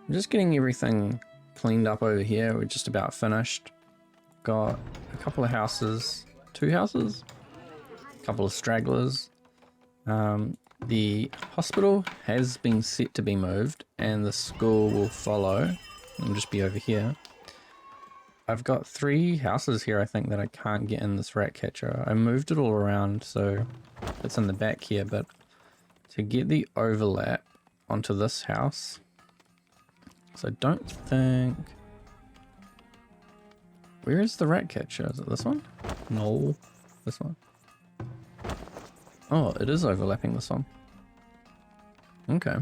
I'm just getting everything cleaned up over here. We're just about finished. Got a couple of houses, 2 houses, a couple of stragglers. The hospital has been set to be moved and the school will follow. It'll just be over here. I've got 3 houses here I think that I can't get in this rat catcher. I moved it all around so it's in the back here, but to get the overlap onto this house, so I don't think... Where is the rat catcher? Is it this one? No, this one. Oh, it is overlapping this one. Okay.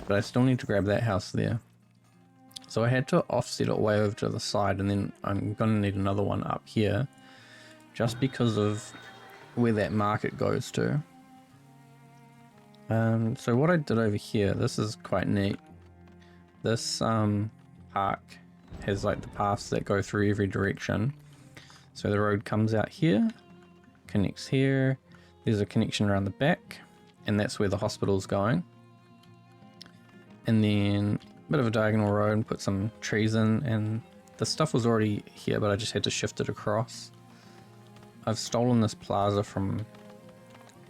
But I still need to grab that house there. So I had to offset it way over to the side, and then I'm going to need another one up here just because of where that market goes to. So what I did over here, this is quite neat. This park has like the paths that go through every direction. So the road comes out here, connects here, there's a connection around the back, and that's where the hospital's going. And then a bit of a diagonal road and put some trees in, and the stuff was already here but I just had to shift it across. I've stolen this plaza from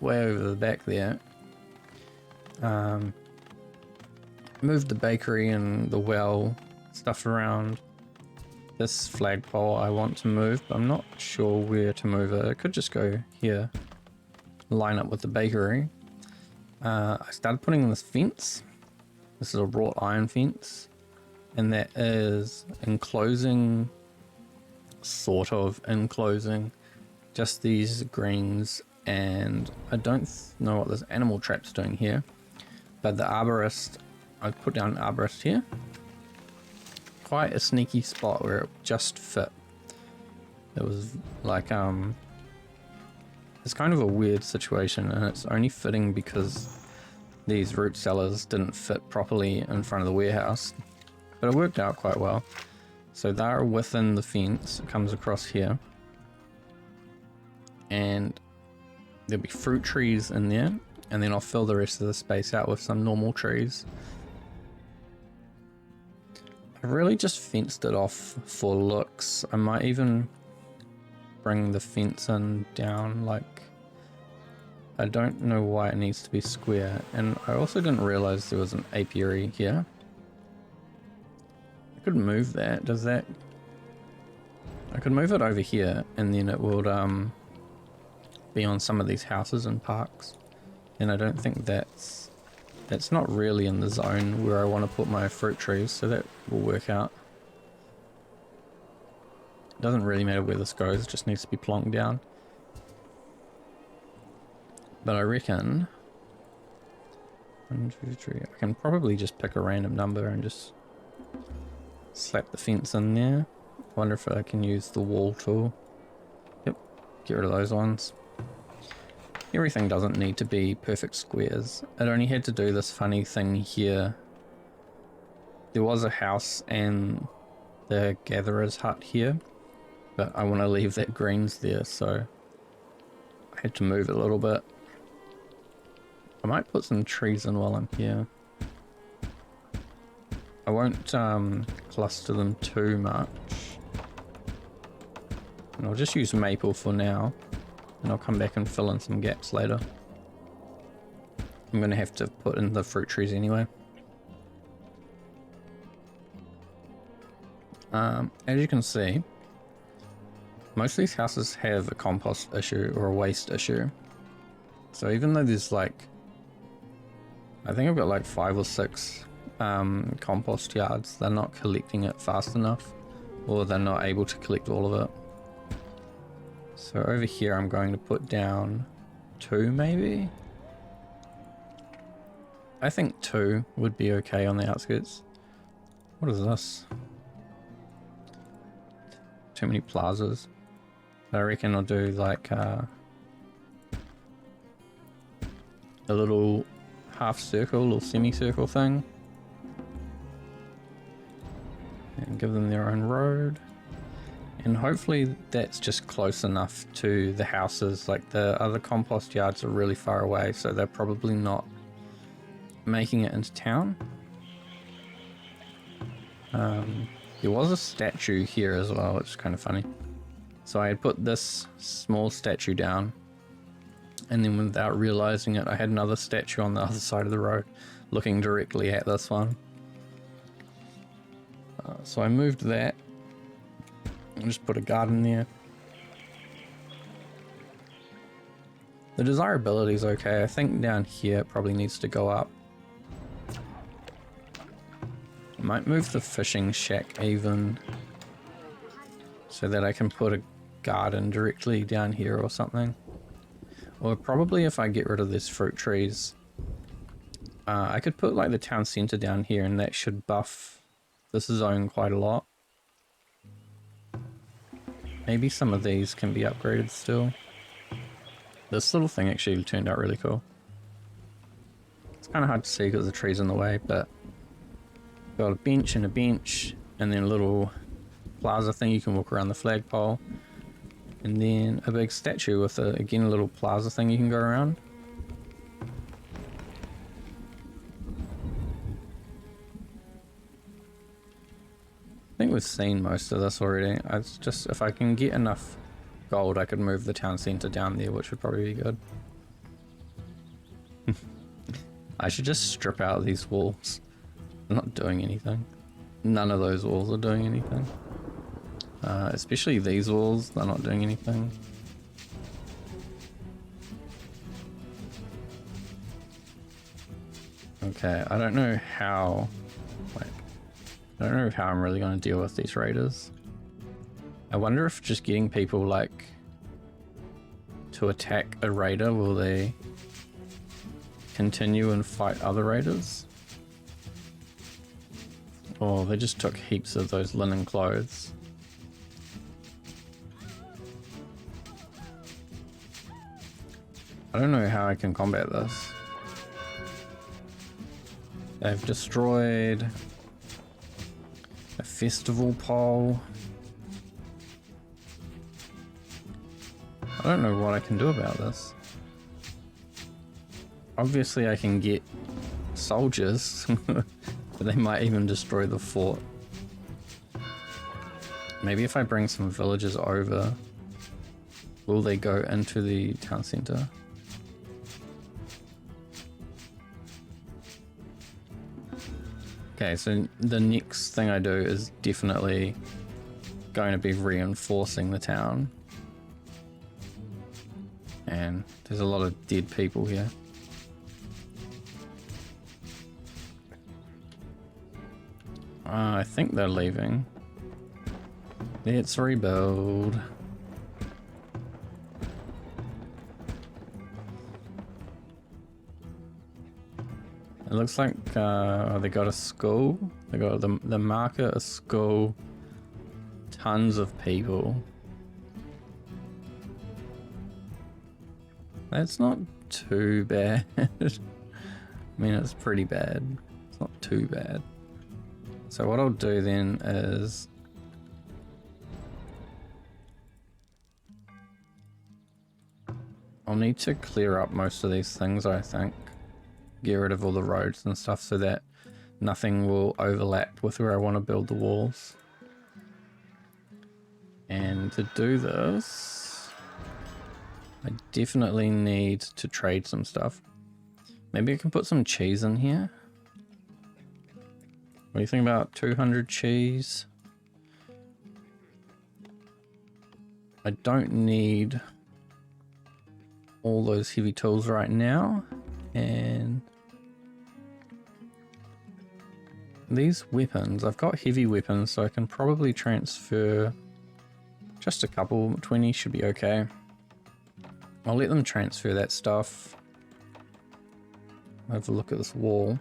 way over the back there. Moved the bakery and the well stuff around. This flagpole I want to move, but I'm not sure where to move it. It could just go here, line up with the bakery. I started putting in this fence. This is a wrought iron fence, and that is enclosing, sort of enclosing, just these greens. And I don't know what this animal trap's doing here, but the arborist, I put down an arborist here. Quite a sneaky spot where it just fit. It was like, it's kind of a weird situation, and it's only fitting because these root cellars didn't fit properly in front of the warehouse, but it worked out quite well. So they're within the fence, it comes across here, and there'll be fruit trees in there, and then I'll fill the rest of the space out with some normal trees. I've really just fenced it off for looks. I might even bring the fence in down, like, I don't know why it needs to be square, and I also didn't realize there was an apiary here. I could move that. Does that... I could move it over here and then it would be on some of these houses and parks, and I don't think that's not really in the zone where I want to put my fruit trees, so that will work out. It doesn't really matter where this goes, it just needs to be plonked down. But I reckon 1, 2, 3. I can probably just pick a random number and just slap the fence in there. Wonder if I can use the wall tool. Yep, get rid of those ones. Everything doesn't need to be perfect squares. It only had to do this funny thing here. There was a house and the gatherer's hut here, but I want to leave that greens there, so I had to move it a little bit. I might put some trees in while I'm here. I won't cluster them too much. And I'll just use maple for now, and I'll come back and fill in some gaps later. I'm going to have to put in the fruit trees anyway. As you can see, most of these houses have a compost issue or a waste issue. So even though there's like, I think I've got like 5 or 6 compost yards, they're not collecting it fast enough, or they're not able to collect all of it. So over here I'm going to put down 2 maybe? I think 2 would be okay on the outskirts. What is this? Too many plazas. I reckon I'll do like a little half circle or semicircle thing, and give them their own road, and hopefully that's just close enough to the houses. Like the other compost yards are really far away, so they're probably not making it into town. There was a statue here as well, which is kind of funny. So I had put this small statue down, and then without realizing it, I had another statue on the other side of the road looking directly at this one. So I moved that and just put a garden there. The desirability is okay. I think down here it probably needs to go up. I might move the fishing shack even so that I can put a garden directly down here or something. Or probably if I get rid of these fruit trees, I could put like the town center down here and that should buff this zone quite a lot. Maybe some of these can be upgraded still. This little thing actually turned out really cool. It's kind of hard to see because the tree's in the way, but got a bench and then a little plaza thing you can walk around the flagpole, and then a big statue with again a little plaza thing you can go around. I think we've seen most of this already. It's just if I can get enough gold I could move the town center down there, which would probably be good. I should just strip out these walls. They're not doing anything. None of those walls are doing anything. Especially these walls, they're not doing anything. Okay, I don't know how... I don't know how I'm really going to deal with these raiders. I wonder if just getting people like to attack a raider, will they continue and fight other raiders? Or they just took heaps of those linen clothes. I don't know how I can combat this. They've destroyed a festival pole. I don't know what I can do about this. Obviously I can get soldiers, but they might even destroy the fort. Maybe if I bring some villagers over, will they go into the town center? Okay, so the next thing I do is definitely going to be reinforcing the town. And there's a lot of dead people here. I think they're leaving. Let's rebuild. It looks like they got a school. They got the market, a school, tons of people. That's not too bad. I mean, it's pretty bad. It's not too bad. So what I'll do then is I'll need to clear up most of these things, I think. Get rid of all the roads and stuff so that nothing will overlap with where I want to build the walls. And to do this, I definitely need to trade some stuff. Maybe I can put some cheese in here. What do you think about 200 cheese? I don't need all those heavy tools right now. And these weapons, I've got heavy weapons, so I can probably transfer just a couple. 20 should be okay. I'll let them transfer that stuff. Have a look at this wall.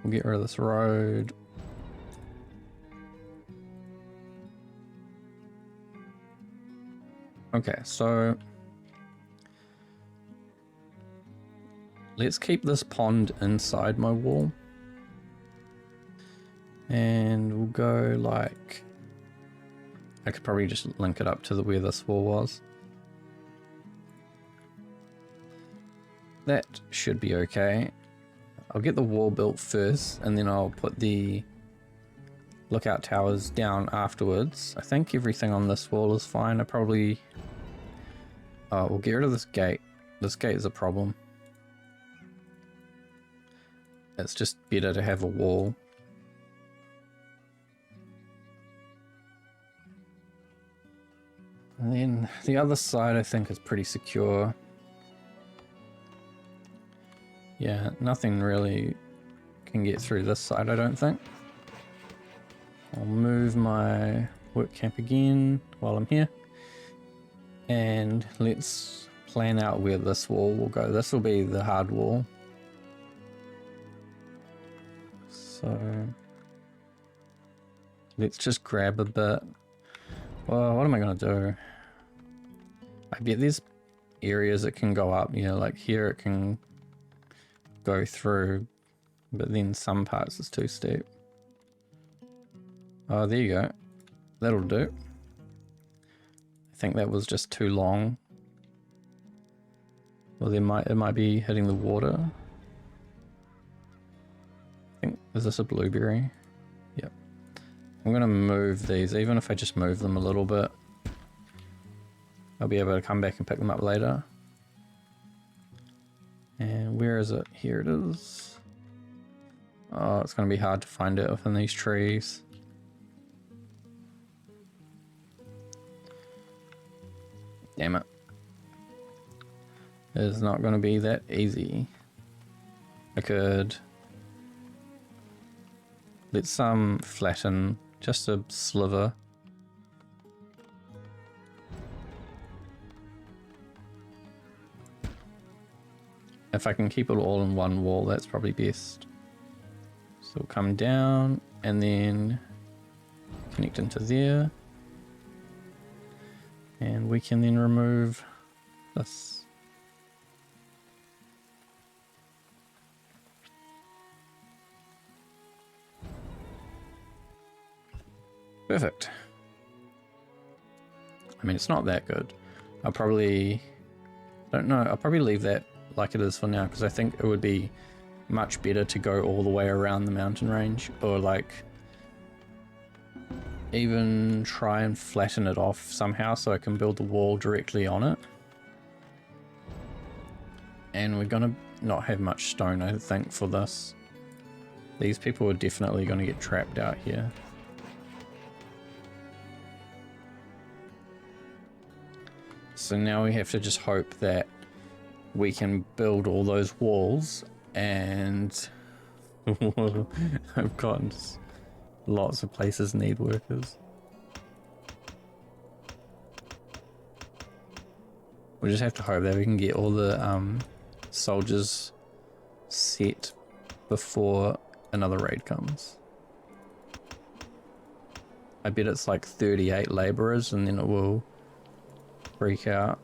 We'll get rid of this road. Okay, so let's keep this pond inside my wall. And we'll go like, I could probably just link it up to where this wall was. That should be okay. I'll get the wall built first, and then I'll put the lookout towers down afterwards. I think everything on this wall is fine. I probably... Oh, we'll get rid of this gate. This gate is a problem. It's just better to have a wall. And then the other side I think is pretty secure. Yeah, nothing really can get through this side, I don't think. I'll move my work camp again while I'm here. And let's plan out where this wall will go. This will be the hard wall. So let's just grab a bit. Well, what am I going to do? I bet there's areas that can go up, you know, like here it can go through, but then some parts is too steep. Oh, there you go. That'll do. I think that was just too long. Well, it might be hitting the water. I think, is this a blueberry? Yep. I'm gonna move these, even if I just move them a little bit. I'll be able to come back and pick them up later. And where is it? Here it is. Oh, it's going to be hard to find it within these trees. Damn it. It's not going to be that easy. I could... Let's flatten just a sliver. If I can keep it all in one wall, that's probably best. So we'll come down and then connect into there. And we can then remove this. Perfect. I mean, it's not that good. I'll probably leave that like it is for now, because I think it would be much better to go all the way around the mountain range, or like even try and flatten it off somehow so I can build the wall directly on it. And we're gonna not have much stone, I think, for this. These people are definitely gonna get trapped out here. So now we have to just hope that we can build all those walls, and I've got lots of places need workers. We just have to hope that we can get all the soldiers set before another raid comes. I bet it's like 38 laborers and then it will freak out.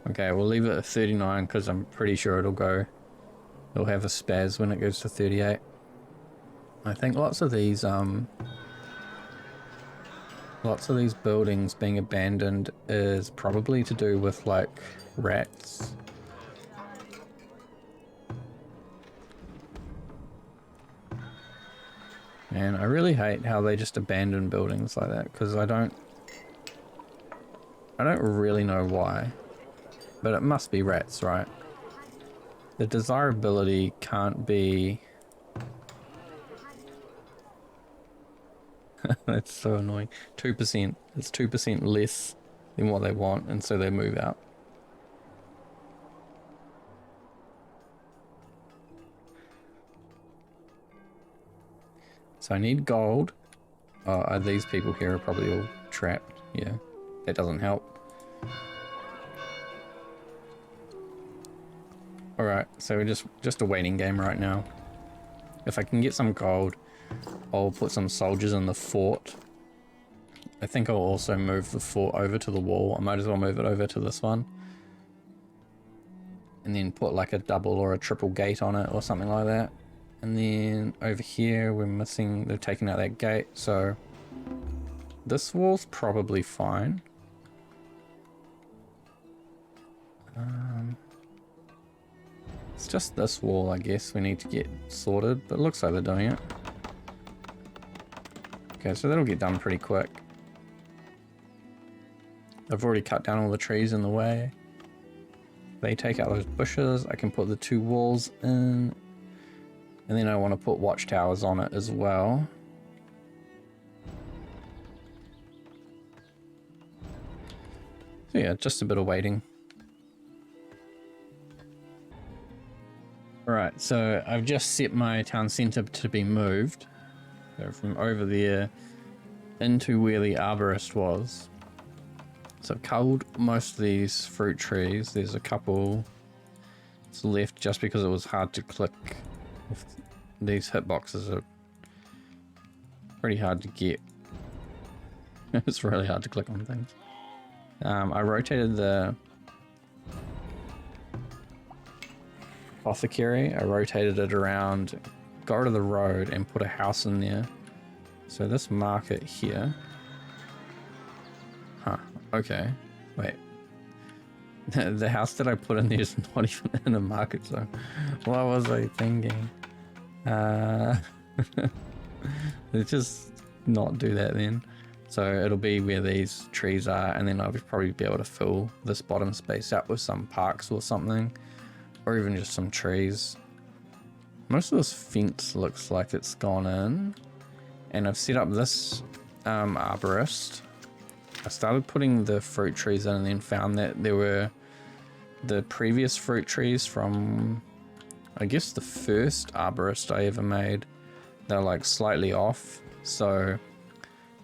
Okay, we'll leave it at 39 because I'm pretty sure it'll have a spaz when it goes to 38. I think lots of these buildings being abandoned is probably to do with like rats. And I really hate how they just abandon buildings like that, because I don't really know why. But it must be rats, right? The desirability can't be... That's so annoying. 2%. It's 2% less than what they want, and so they move out. So I need gold. Oh, these people here are probably all trapped. Yeah, that doesn't help. Alright, so we're just a waiting game right now. If I can get some gold, I'll put some soldiers in the fort. I think I'll also move the fort over to the wall. I might as well move it over to this one. And then put like a double or a triple gate on it or something like that. And then over here we're missing, they've taken out that gate, so this wall's probably fine. It's just this wall, I guess, we need to get sorted, but it looks like they're doing it. Okay, so that'll get done pretty quick. I've already cut down all the trees in the way. They take out those bushes. I can put the 2 walls in. And then I want to put watchtowers on it as well. So yeah, just a bit of waiting. Alright, so I've just set my town centre to be moved. So from over there into where the arborist was. So I've culled most of these fruit trees. There's a couple left just because it was hard to click. These hitboxes are pretty hard to get. It's really hard to click on things. I rotated the apothecary. I rotated it around, got rid of the road and put a house in there. So this market here. Huh, okay. Wait. The house that I put in there is not even in a market zone. What was I thinking? Let's just not do that then. So it'll be where these trees are, and then I'll probably be able to fill this bottom space out with some parks or something, or even just some trees. Most of this fence looks like it's gone in, and I've set up this arborist. I started putting the fruit trees in and then found that there were the previous fruit trees from, I guess, the first arborist I ever made. They're like slightly off, so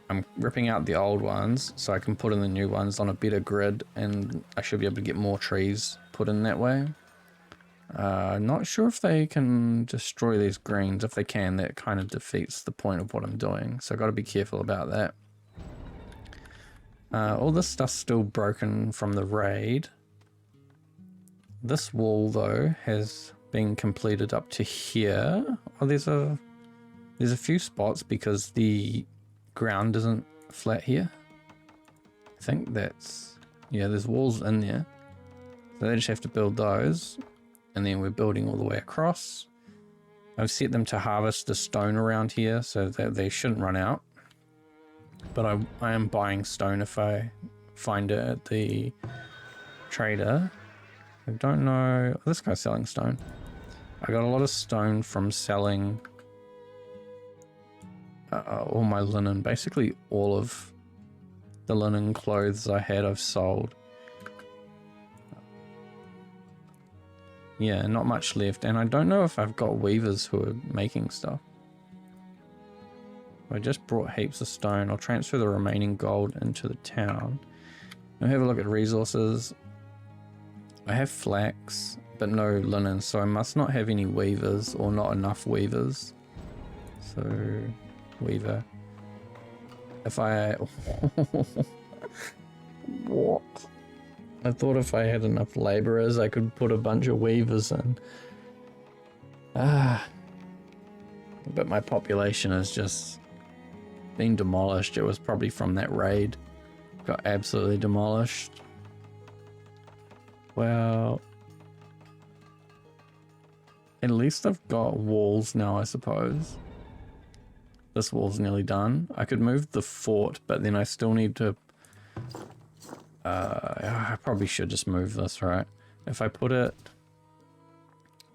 I'm ripping out the old ones so I can put in the new ones on a better grid, and I should be able to get more trees put in that way. Not sure if they can destroy these greens. If they can, that kind of defeats the point of what I'm doing, so I've got to be careful about that. All this stuff's still broken from the raid. This wall though has been completed up to here. Oh, there's a few spots because the ground isn't flat here. I think that's, yeah, there's walls in there, so they just have to build those, and then we're building all the way across. I've set them to harvest the stone around here so that they shouldn't run out, but I am buying stone if I find it at the trader. I don't know, oh, this guy's selling stone. I got a lot of stone from selling all my linen. Basically all of the linen clothes I had I've sold. Yeah, not much left, and I don't know if I've got weavers who are making stuff. I just brought heaps of stone. I'll transfer the remaining gold into the town. I'll have a look at resources. I have flax but no linen, so I must not have any weavers or not enough weavers. So weaver. If I what? I thought if I had enough laborers I could put a bunch of weavers in. But my population has just been demolished. It was probably from that raid. Got absolutely demolished. Well, at least I've got walls now, I suppose. This wall's nearly done. I could move the fort, but then I still need to... I probably should just move this, right? If I put it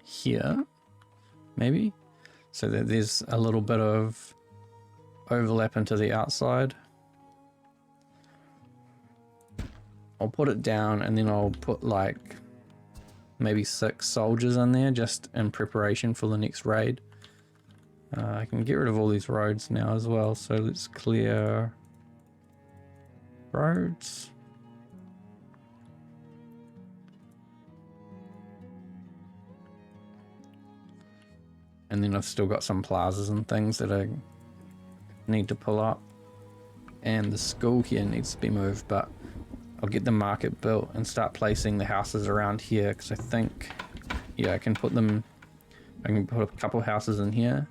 here, maybe? So that there's a little bit of overlap into the outside. I'll put it down and then I'll put like maybe 6 soldiers in there just in preparation for the next raid. I can get rid of all these roads now as well, so let's clear roads. And then I've still got some plazas and things that I need to pull up. And the school here needs to be moved, but I'll get the market built and start placing the houses around here, because I think, yeah, I can put a couple houses in here,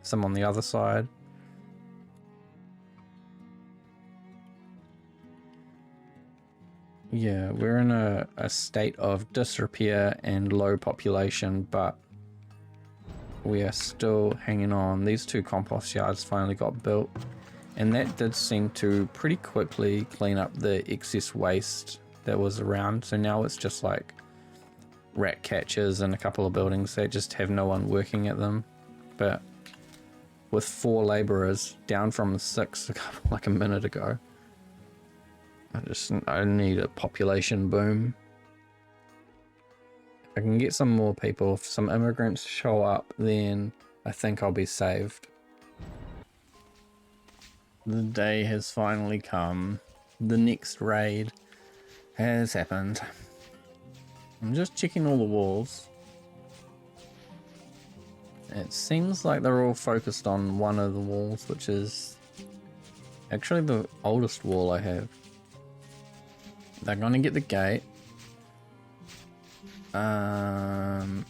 some on the other side. Yeah, we're in a state of disrepair and low population, but we are still hanging on. These 2 compost yards finally got built, and that did seem to pretty quickly clean up the excess waste that was around. So now it's just like rat catchers and a couple of buildings that just have no one working at them. But with 4 laborers down from 6 like a minute ago, I need a population boom. If I can get some more people, if some immigrants show up, then I think I'll be saved. The day has finally come. The next raid has happened. I'm just checking all the walls. It seems like they're all focused on one of the walls, which is actually the oldest wall I have. They're gonna get the gate. I'm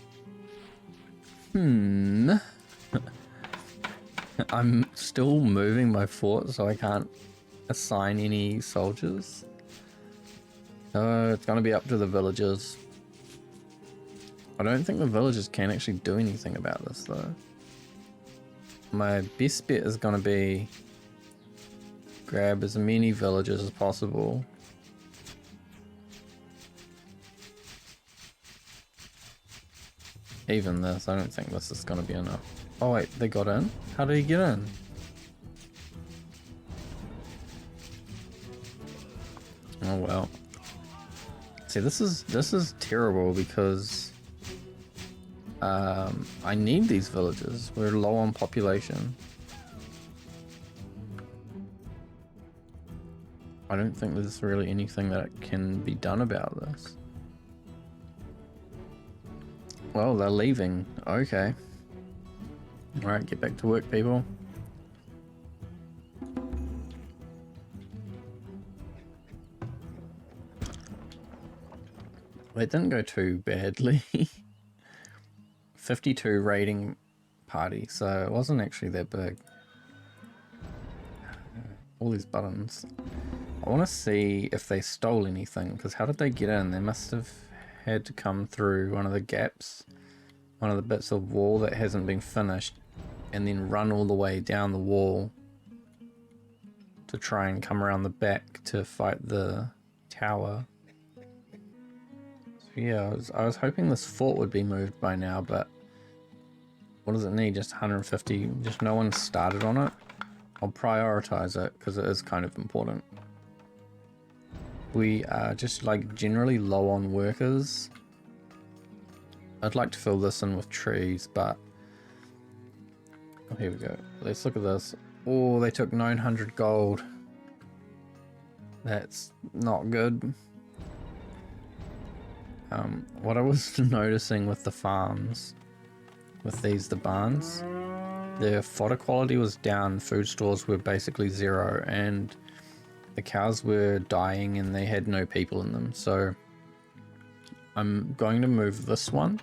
still moving my fort, so I can't assign any soldiers. So it's gonna be up to the villagers. I don't think the villagers can actually do anything about this though. My best bet is gonna be grab as many villagers as possible. Even this, I don't think this is gonna be enough. Oh wait, they got in? How did he get in? Oh well. See, this is terrible because I need these villages. We're low on population. I don't think there's really anything that can be done about this. Well, they're leaving. Okay. Alright, get back to work, people. It didn't go too badly. 52 raiding party, so it wasn't actually that big. All these buttons. I want to see if they stole anything, because how did they get in? They must have had to come through one of the gaps, one of the bits of wall that hasn't been finished, and then run all the way down the wall to try and come around the back to fight the tower. So yeah, I was hoping this fort would be moved by now, but what does it need? Just 150? Just no one started on it? I'll prioritize it because it is kind of important. We are just like generally low on workers. I'd like to fill this in with trees, but oh, here we go. Let's look at this. Oh, they took 900 gold. That's not good. What I was noticing with the farms, with the barns, their fodder quality was down, food stores were basically 0, and the cows were dying and they had no people in them. So I'm going to move this one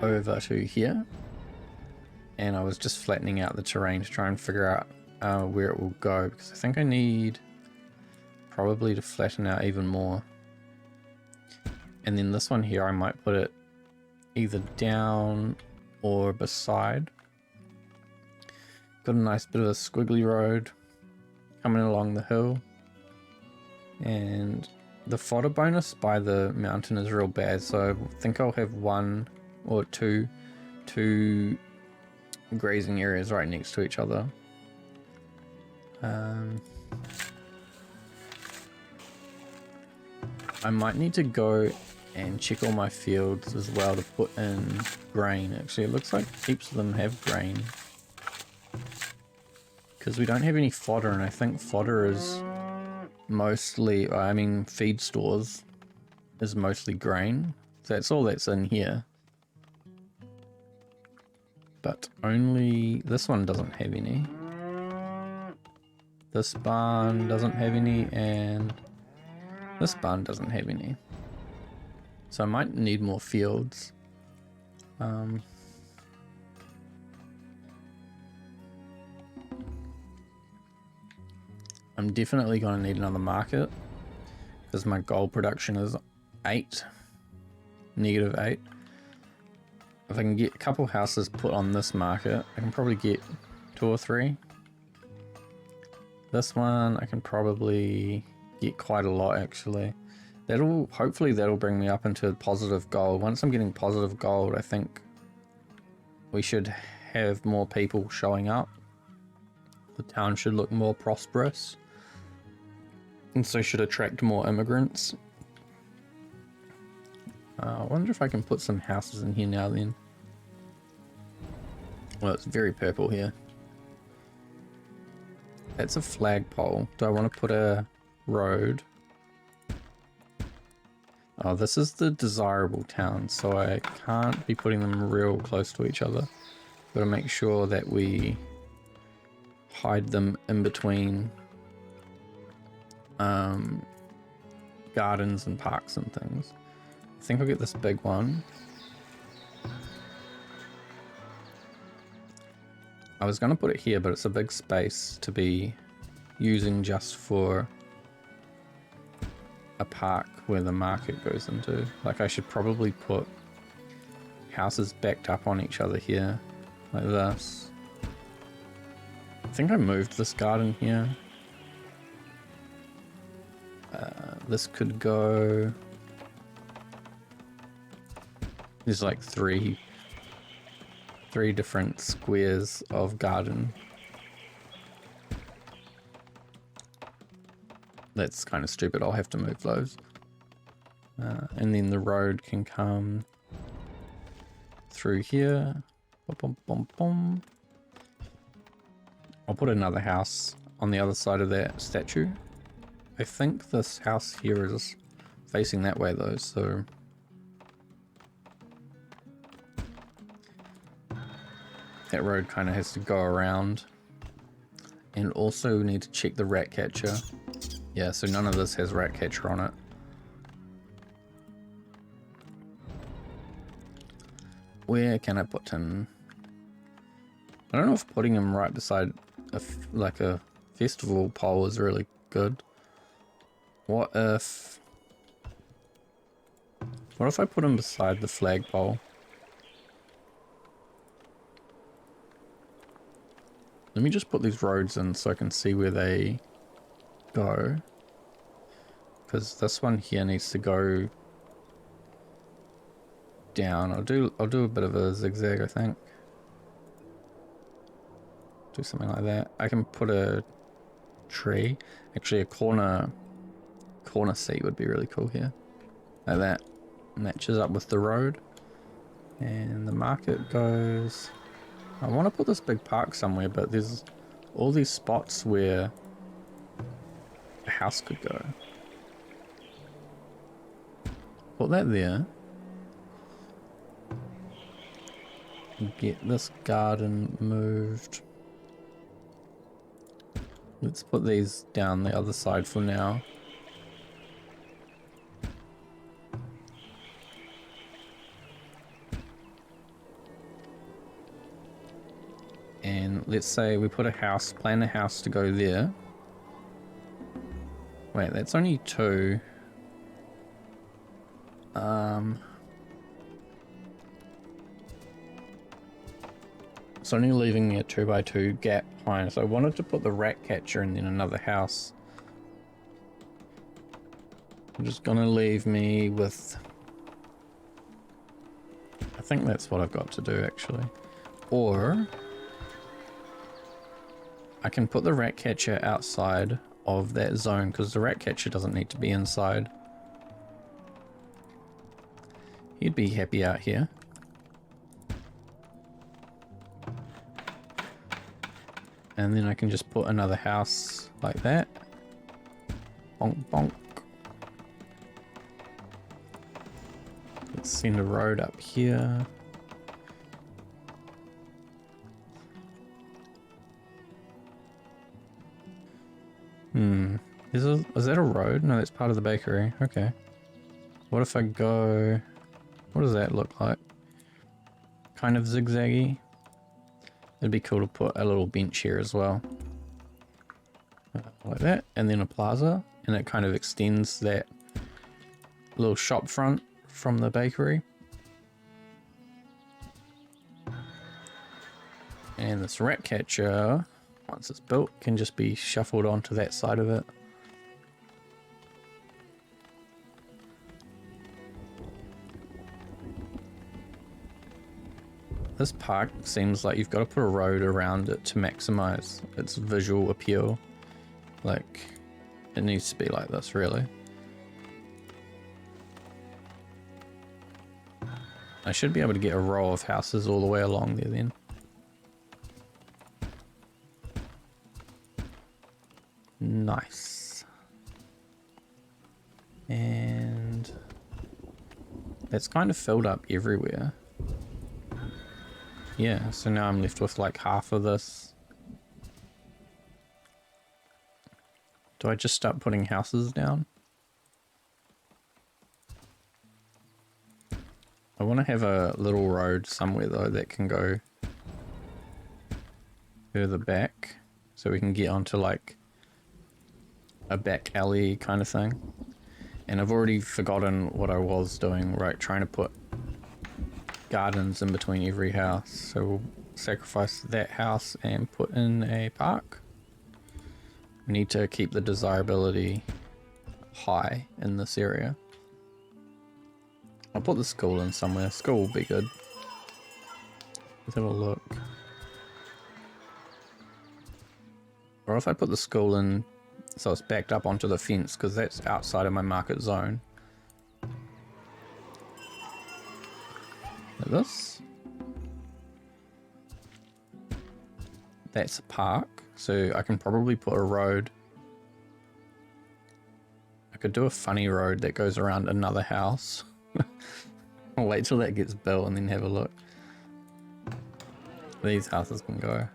over to here, and I was just flattening out the terrain to try and figure out where it will go, because I think I need probably to flatten out even more. And then this one here, I might put it either down or beside. Got a nice bit of a squiggly road coming along the hill, and the fodder bonus by the mountain is real bad, so I think I'll have 1 or 2 grazing areas right next to each other. I might need to go and check all my fields as well to put in grain. Actually, it looks like heaps of them have grain, because we don't have any fodder, and I think fodder is mostly, I mean feed stores is mostly grain. So that's all that's in here. But only this one doesn't have any. This barn doesn't have any, and this barn doesn't have any. So I might need more fields. I'm definitely going to need another market, because my gold production is 8, -8. If I can get a couple houses put on this market, I can probably get 2 or 3. This one I can probably get quite a lot actually. Hopefully that'll bring me up into positive gold. Once I'm getting positive gold, I think we should have more people showing up. The town should look more prosperous, and so should attract more immigrants. I wonder if I can put some houses in here now then. Well, it's very purple here. That's a flagpole. Do I want to put a road? Oh, this is the desirable town, so I can't be putting them real close to each other. Gotta make sure that we hide them in between gardens and parks and things. I think I'll get this big one. I was gonna put it here, but it's a big space to be using just for a park where the market goes into. Like, I should probably put houses backed up on each other here, like this. I think I moved this garden here. This could go... There's like three different squares of garden. That's kind of stupid. I'll have to move those. And then the road can come through here. Boom, boom, boom, boom. I'll put another house on the other side of that statue. I think this house here is facing that way though, so... That road kind of has to go around. And also we need to check the rat catcher. Yeah, so none of this has rat catcher on it. Where can I put him? I don't know if putting him right beside like a festival pole is really good. What if I put him beside the flagpole? Let me just put these roads in so I can see where they go. Because this one here needs to go down. I'll do a bit of a zigzag, I think. Do something like that. I can put a tree. Actually, a corner seat would be really cool here. Like that. Matches up with the road. And the market goes... I want to put this big park somewhere, but there's all these spots where a house could go. Put that there. Get this garden moved. Let's put these down the other side for now. And let's say we put a house, plan a house to go there. Wait, that's only 2. It's only leaving me a 2x2 gap behind, so I wanted to put the rat catcher and then another house. I'm just gonna leave me with... I think that's what I've got to do actually. Or... I can put the rat catcher outside of that zone because the rat catcher doesn't need to be inside. He'd be happy out here. And then I can just put another house like that. Bonk, bonk. Let's send a road up here. Is that a road? No, that's part of the bakery. Okay. What if I go... What does that look like? Kind of zigzaggy. It'd be cool to put a little bench here as well. Like that. And then a plaza. And it kind of extends that little shop front from the bakery. And this rat catcher, once it's built, can just be shuffled onto that side of it. This park seems like you've got to put a road around it to maximize its visual appeal. Like, it needs to be like this, really. I should be able to get a row of houses all the way along there then. Nice. And that's kind of filled up everywhere. Yeah, so now I'm left with like half of this. Do I just start putting houses down? I want to have a little road somewhere though that can go further back so we can get onto like a back alley kind of thing. And I've already forgotten what I was doing, right, trying to put gardens in between every house. So we'll sacrifice that house and put in a park. We need to keep the desirability high in this area. I'll put the school in somewhere. School will be good. Let's have a look. Or if I put the school in so it's backed up onto the fence, because that's outside of my market zone. Like this. That's a park, so I can probably put a road. I could do a funny road that goes around another house. I'll wait till that gets built and then have a look. These houses can go.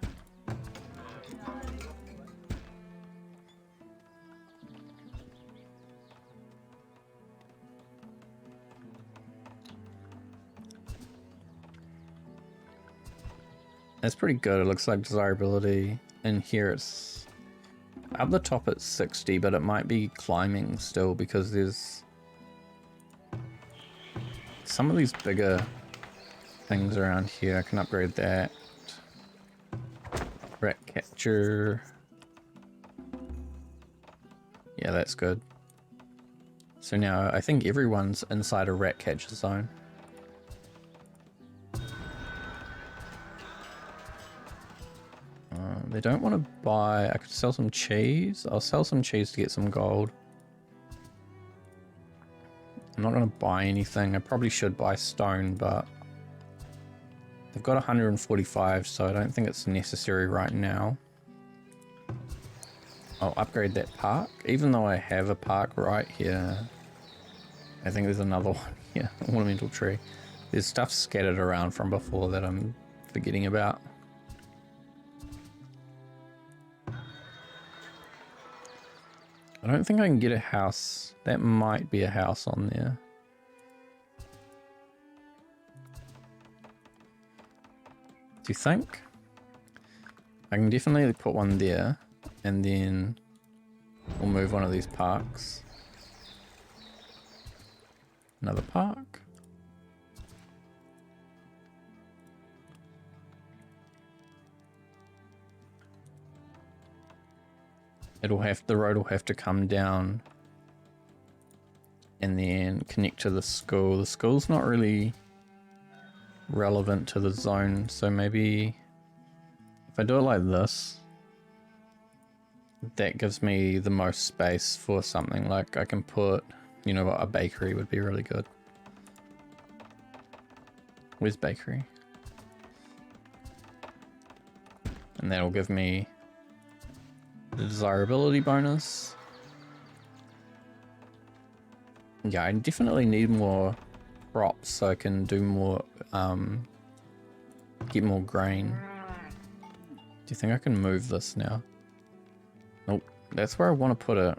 That's pretty good. It looks like desirability in here, it's up the top at 60, but it might be climbing still because there's some of these bigger things around here. I can upgrade that. Rat catcher. Yeah, that's good. So now I think everyone's inside a rat catcher zone. They don't want to buy. I could sell some cheese. I'll sell some cheese to get some gold. I'm not going to buy anything. I probably should buy stone, but they've got 145, so I don't think it's necessary right now. I'll upgrade that park, even though I have a park right here. I think there's another one here, ornamental tree. There's stuff scattered around from before that I'm forgetting about. I don't think I can get a house. That might be a house on there. Do you think? I can definitely put one there, and then we'll move one of these parks. Another park. The road will have to come down and then connect to the school. The school's not really relevant to the zone, so maybe if I do it like this, that gives me the most space for something. Like I can put, you know what, a bakery would be really good. Where's bakery? And that'll give me the desirability bonus. Yeah, I definitely need more crops so I can do more, get more grain. Do you think I can move this now? Nope, that's where I want to put it.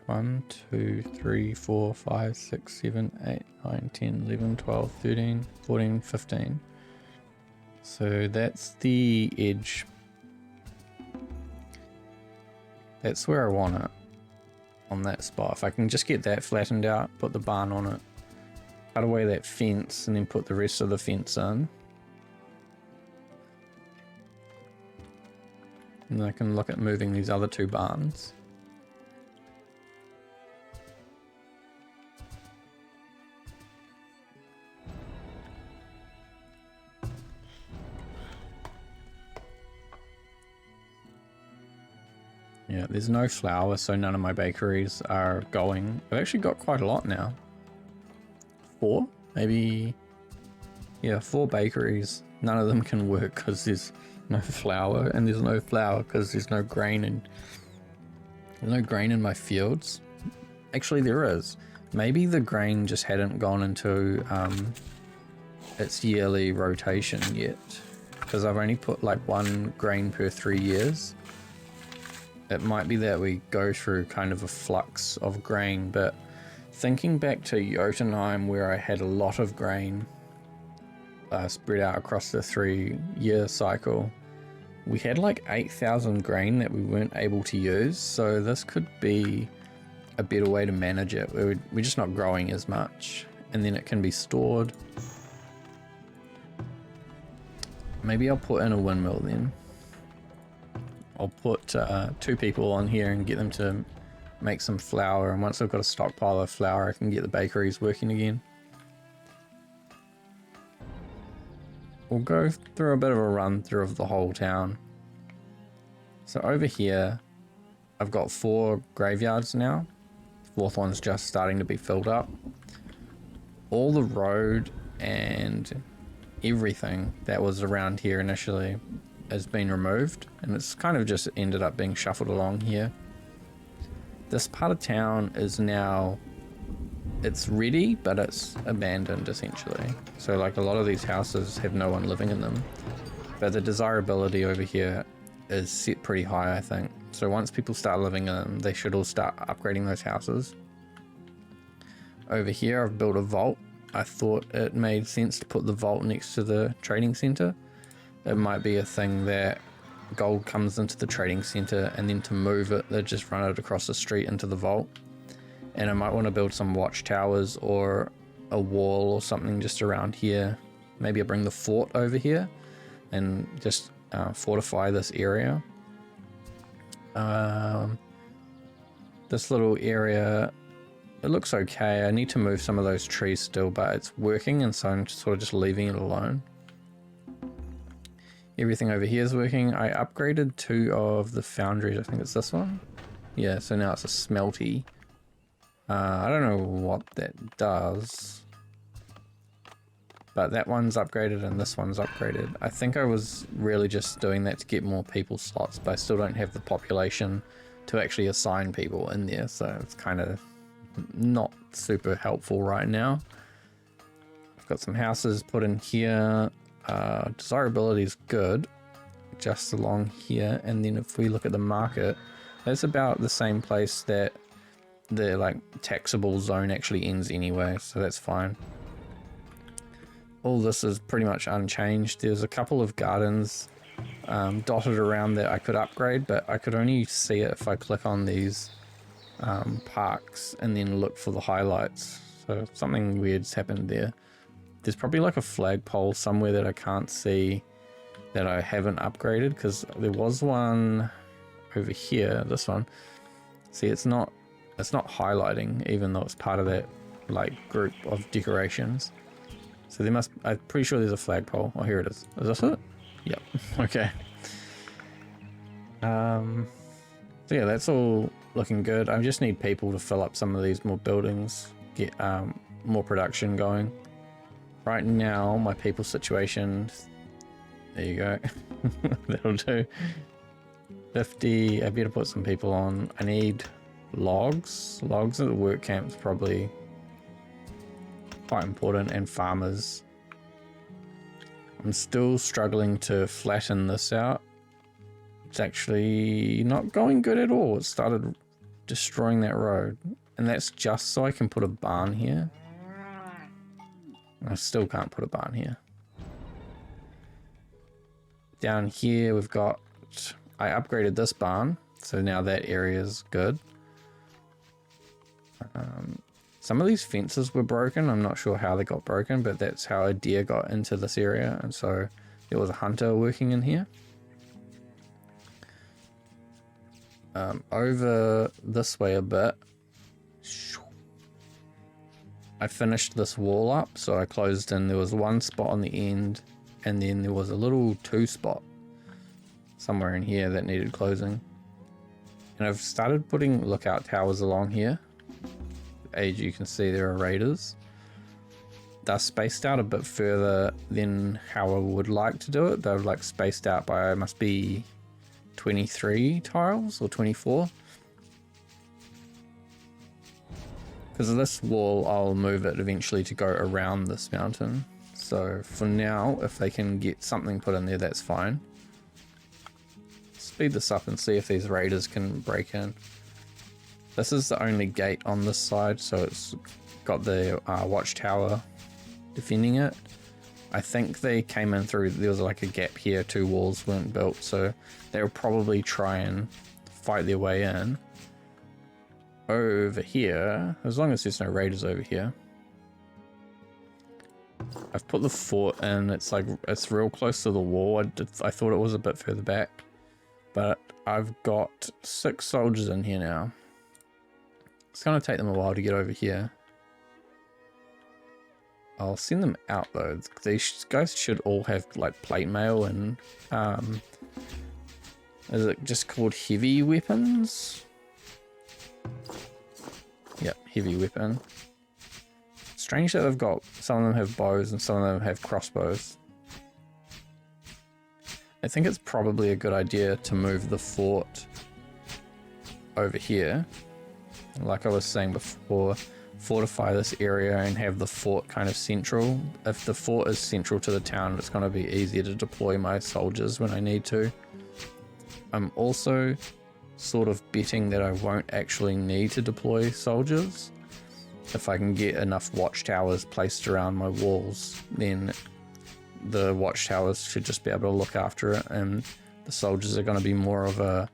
One, 2, 3, 4, 5, 6, 7, 8, 9, 10, 11, 12, 13, 14, 15. So that's the edge. That's where I want it. On that spot. If I can just get that flattened out, put the barn on it, cut away that fence, and then put the rest of the fence in. And I can look at moving these other two barns. Yeah, there's no flour, so none of my bakeries are going. I've actually got quite a lot now. 4? Maybe... Yeah, 4 bakeries. None of them can work because there's no flour, and there's no flour because there's no grain in... There's no grain in my fields. Actually, there is. Maybe the grain just hadn't gone into its yearly rotation yet. Because I've only put like 1 grain per 3 years. It might be that we go through kind of a flux of grain, but thinking back to Jotunheim where I had a lot of grain spread out across the 3-year cycle, we had like 8,000 grain that we weren't able to use, so this could be a better way to manage it. We're just not growing as much, and then it can be stored. Maybe I'll put in a windmill then. I'll put 2 people on here and get them to make some flour, and once I've got a stockpile of flour I can get the bakeries working again. We'll go through a bit of a run through of the whole town. So over here I've got 4 graveyards now. The 4th one's just starting to be filled up. All the road and everything that was around here initially has been removed, and it's kind of just ended up being shuffled along here. This part of town is now, it's ready, but it's abandoned essentially. So like a lot of these houses have no one living in them, but the desirability over here is set pretty high, I think. So once people start living in them, they should all start upgrading those houses. Over here I've built a vault. I thought it made sense to put the vault next to the trading center. It might be a thing that gold comes into the trading center, and then to move it, they just run it across the street into the vault. And I might want to build some watchtowers or a wall or something just around here. Maybe I bring the fort over here and just fortify this area. This little area, it looks okay. I need to move some of those trees still, but it's working, and so I'm sort of just leaving it alone. Everything over here is working. I upgraded 2 of the foundries. I think it's this one. Yeah, so now it's a smelty. I don't know what that does, but that one's upgraded and this one's upgraded. I think I was really just doing that to get more people slots, but I still don't have the population to actually assign people in there, so it's kind of not super helpful right now. I've got some houses put in here. Desirability is good just along here, and then if we look at the market, that's about the same place that the like taxable zone actually ends anyway, so that's fine. All this is pretty much unchanged. There's a couple of gardens dotted around that I could upgrade, but I could only see it if I click on these parks and then look for the highlights, so something weird's happened there. There's probably like a flagpole somewhere that I can't see that I haven't upgraded, because there was one over here, this one. See, it's not highlighting, even though it's part of that like group of decorations. So there must, I'm pretty sure there's a flagpole. Oh, here it is. Is this it? Yep. Okay. So yeah, that's all looking good. I just need people to fill up some of these more buildings, get more production going. Right now, my people situation, there you go, that'll do. 50, I better put some people on. I need logs. Logs at the work camp's probably quite important, and farmers. I'm still struggling to flatten this out. It's actually not going good at all. It started destroying that road, and that's just so I can put a barn here. I still can't put a barn here. Down here we've got, I upgraded this barn So now that area is good. Some of these fences were broken. I'm not sure how they got broken, but that's how a deer got into this area. And so there was a hunter working in here. Over this way a bit, I finished this wall up. So I closed in, there was one spot on the end, and then there was a little 2 spot somewhere in here that needed closing. And I've started putting lookout towers along here. As you can see, there are raiders. They're spaced out a bit further than how I would like to do it. They're like spaced out by, must be 23 tiles or 24. Because of this wall, I'll move it eventually to go around this mountain. So for now, if they can get something put in there, that's fine. Speed this up and see if these raiders can break in. This is the only gate on this side, so it's got the watchtower defending it. I think they came in through, there was like a gap here, 2 walls weren't built, so they'll probably try and fight their way in. Over here, as long as there's no raiders over here. I've put the fort in, it's like, it's real close to the wall. I thought it was a bit further back, but I've got 6 soldiers in here now. It's going to take them a while to get over here. I'll send them out though. These guys should all have like plate mail and is it just called heavy weapons? Yep, heavy weapon. Strange that they've got, some of them have bows and some of them have crossbows. I think it's probably a good idea to move the fort over here. Like I was saying before, fortify this area and have the fort kind of central. If the fort is central to the town, it's going to be easier to deploy my soldiers when I need to. I'm also sort of betting that I won't actually need to deploy soldiers. If I can get enough watchtowers placed around my walls, then the watchtowers should just be able to look after it, and the soldiers are going to be more of a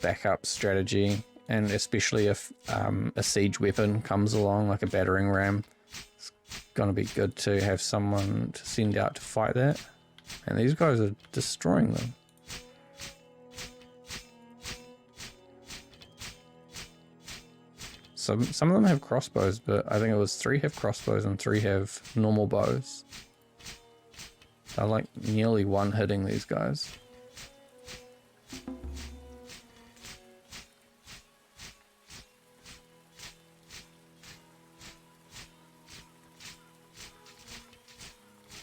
backup strategy. And especially if a siege weapon comes along, like a battering ram, it's going to be good to have someone to send out to fight that. And these guys are destroying them. So some of them have crossbows, but I think it was 3 have crossbows and 3 have normal bows. I like nearly one hitting these guys.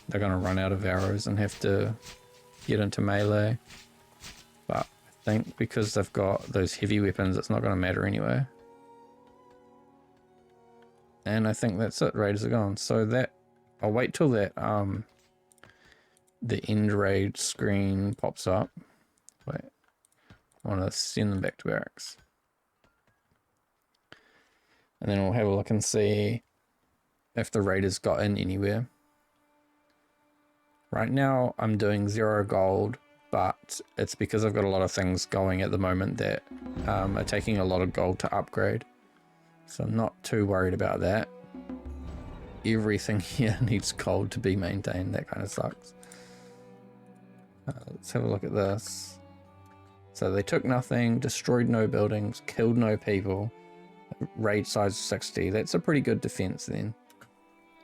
They're going to run out of arrows and have to get into melee. But I think because they've got those heavy weapons, it's not going to matter anyway. And I think that's it. Raiders are gone. So that, I'll wait till that the end raid screen pops up. Wait, I want to send them back to barracks. And then we'll have a look and see if the raiders got in anywhere. Right now I'm doing 0 gold, but it's because I've got a lot of things going at the moment that are taking a lot of gold to upgrade. So I'm not too worried about that. Everything here needs gold to be maintained. That kind of sucks. Let's have a look at this. So they took nothing, destroyed no buildings, killed no people, raid size 60. That's a pretty good defense then.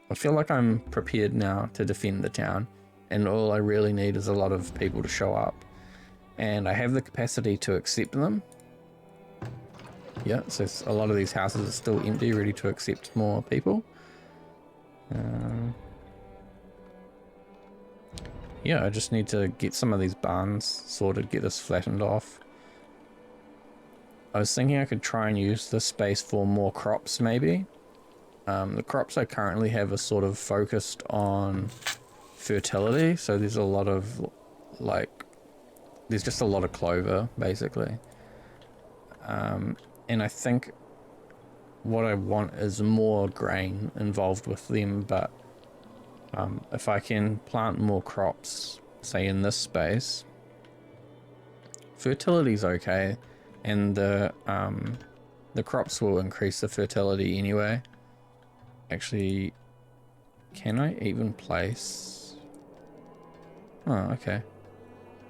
I feel like I'm prepared now to defend the town, and all I really need is a lot of people to show up. And I have the capacity to accept them. Yeah, so a lot of these houses are still empty, ready to accept more people. Yeah, I just need to get some of these barns sorted, get this flattened off. I was thinking I could try and use this space for more crops maybe. The crops I currently have are sort of focused on fertility, so there's a lot of there's just a lot of clover basically. And I think what I want is more grain involved with them, but if I can plant more crops, say in this space, fertility's okay, and the crops will increase the fertility anyway. Actually, can I even place? Oh, okay.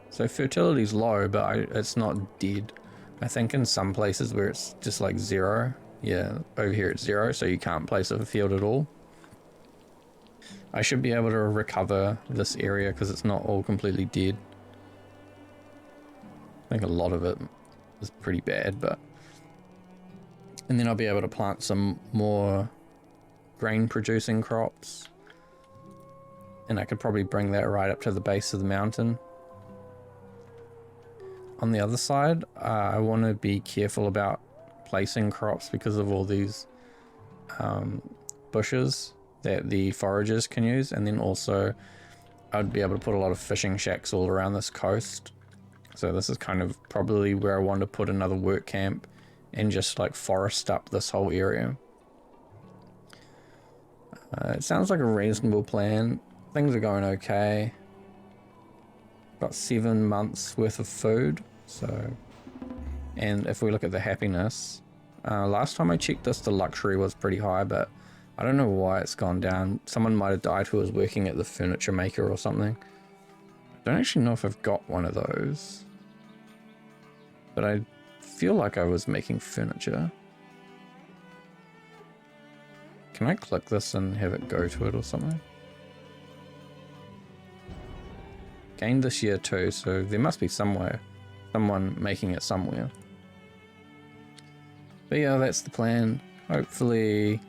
So fertility's low, but it's not dead. I think in some places where it's just like 0, yeah, over here it's 0, so you can't place a field at all. I should be able to recover this area because it's not all completely dead. I think a lot of it is pretty bad, but... And then I'll be able to plant some more grain producing crops. And I could probably bring that right up to the base of the mountain. On the other side, I want to be careful about placing crops because of all these bushes that the foragers can use. And then also I'd be able to put a lot of fishing shacks all around this coast. So this is kind of probably where I want to put another work camp and just like forest up this whole area. It sounds like a reasonable plan. Things are going okay. Got 7 months worth of food. So, and if we look at the happiness, last time I checked this, the luxury was pretty high, but I don't know why it's gone down. Someone might have died who was working at the furniture maker or something. I don't actually know if I've got one of those, but I feel like I was making furniture. Can I click this and have it go to it or something? Gained this year too, so there must be somewhere, someone making it somewhere. But yeah, that's the plan. Hopefully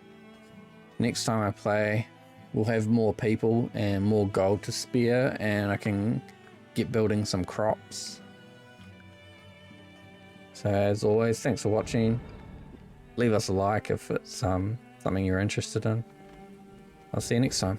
next time I play, we'll have more people and more gold to spare, and I can get building some crops. So as always, thanks for watching. Leave us a like if it's something you're interested in. I'll see you next time.